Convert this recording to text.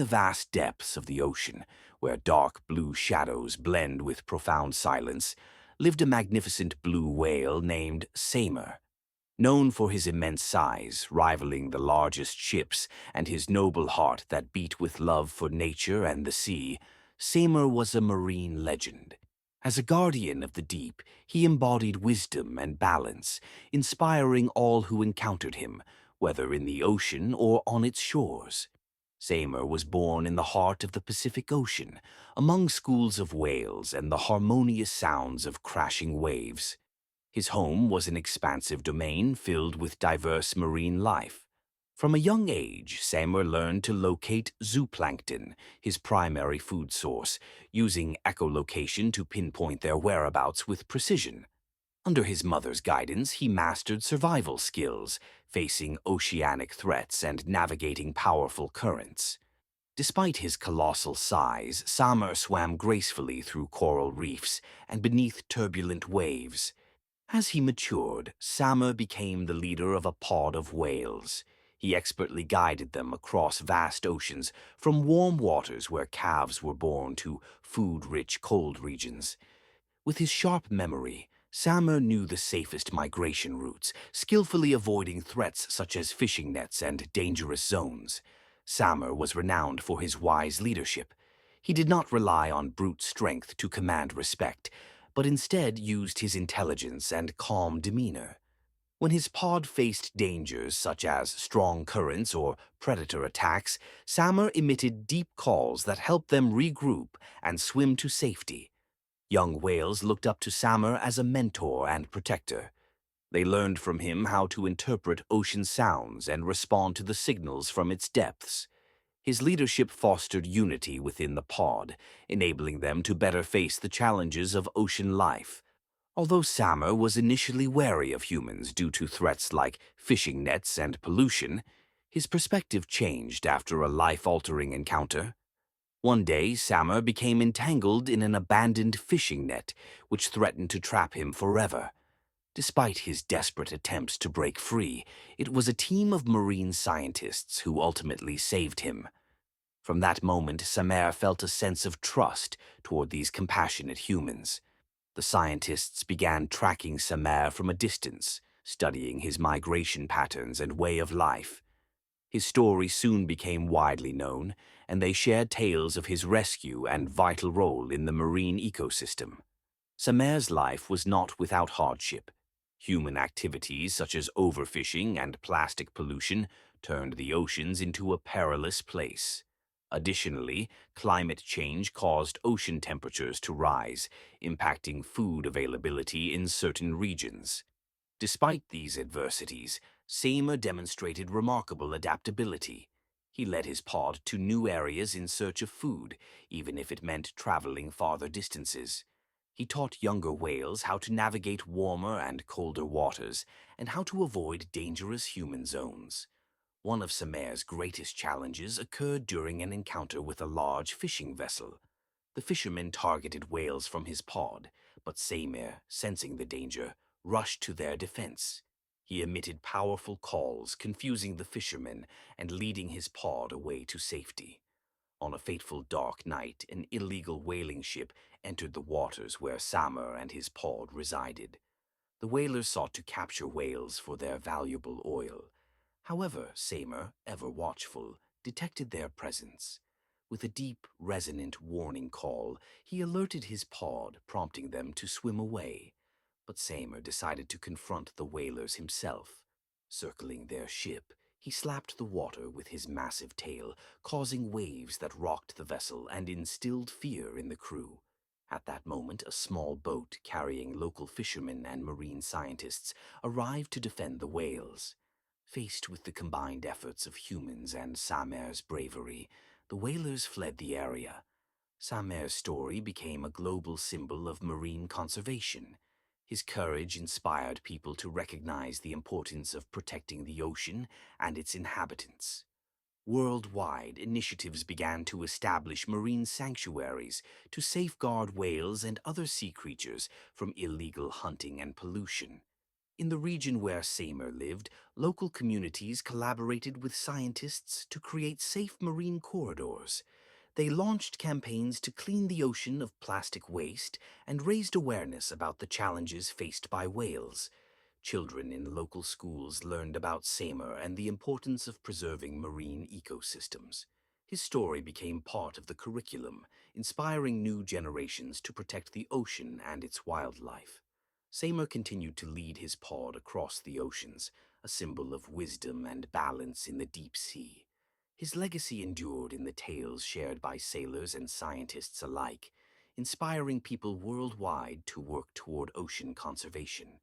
vast depths of the ocean, where dark blue shadows blend with profound silence, lived a magnificent blue whale named Samer. Known for his immense size, rivaling the largest ships, and his noble heart that beat with love for nature and the sea, Samer was a marine legend. As a guardian of the deep, he embodied wisdom and balance, inspiring all who encountered him, whether in the ocean or on its shores. Samer was born in the heart of the Pacific Ocean, among schools of whales and the harmonious sounds of crashing waves. His home was an expansive domain filled with diverse marine life. From a young age, Samer learned to locate zooplankton, his primary food source, using echolocation to pinpoint their whereabouts with precision. Under his mother's guidance, he mastered survival skills, facing oceanic threats and navigating powerful currents. Despite his colossal size, Samer swam gracefully through coral reefs and beneath turbulent waves. As he matured, Samer became the leader of a pod of whales. He expertly guided them across vast oceans, from warm waters where calves were born to food-rich cold regions. With his sharp memory, Samer knew the safest migration routes, skillfully avoiding threats such as fishing nets and dangerous zones. Samer was renowned for his wise leadership. He did not rely on brute strength to command respect, but instead used his intelligence and calm demeanor. When his pod faced dangers such as strong currents or predator attacks, Samer emitted deep calls that helped them regroup and swim to safety. Young whales looked up to Samer as a mentor and protector. They learned from him how to interpret ocean sounds and respond to the signals from its depths. His leadership fostered unity within the pod, enabling them to better face the challenges of ocean life. Although Samer was initially wary of humans due to threats like fishing nets and pollution, his perspective changed after a life-altering encounter. One day, Samer became entangled in an abandoned fishing net, which threatened to trap him forever. Despite his desperate attempts to break free, it was a team of marine scientists who ultimately saved him. From that moment, Samer felt a sense of trust toward these compassionate humans. The scientists began tracking Samer from a distance, studying his migration patterns and way of life. His story soon became widely known, and they shared tales of his rescue and vital role in the marine ecosystem. Samer's life was not without hardship. Human activities such as overfishing and plastic pollution turned the oceans into a perilous place. Additionally, climate change caused ocean temperatures to rise, impacting food availability in certain regions. Despite these adversities, Samer demonstrated remarkable adaptability. He led his pod to new areas in search of food, even if it meant traveling farther distances. He taught younger whales how to navigate warmer and colder waters and how to avoid dangerous human zones. One of Samer's greatest challenges occurred during an encounter with a large fishing vessel. The fishermen targeted whales from his pod, but Samer, sensing the danger, rushed to their defense. He emitted powerful calls, confusing the fishermen and leading his pod away to safety. On a fateful dark night, an illegal whaling ship entered the waters where Samer and his pod resided. The whalers sought to capture whales for their valuable oil. However, Samer, ever watchful, detected their presence. With a deep, resonant warning call, he alerted his pod, prompting them to swim away. But Samer decided to confront the whalers himself. Circling their ship, he slapped the water with his massive tail, causing waves that rocked the vessel and instilled fear in the crew. At that moment, a small boat carrying local fishermen and marine scientists arrived to defend the whales. Faced with the combined efforts of humans and Samer's bravery, the whalers fled the area. Samer's story became a global symbol of marine conservation. His courage inspired people to recognize the importance of protecting the ocean and its inhabitants. Worldwide, initiatives began to establish marine sanctuaries to safeguard whales and other sea creatures from illegal hunting and pollution. In the region where Seymour lived, local communities collaborated with scientists to create safe marine corridors. They launched campaigns to clean the ocean of plastic waste and raised awareness about the challenges faced by whales. Children in local schools learned about Seymour and the importance of preserving marine ecosystems. His story became part of the curriculum, inspiring new generations to protect the ocean and its wildlife. Seymour continued to lead his pod across the oceans, a symbol of wisdom and balance in the deep sea. His legacy endured in the tales shared by sailors and scientists alike, inspiring people worldwide to work toward ocean conservation.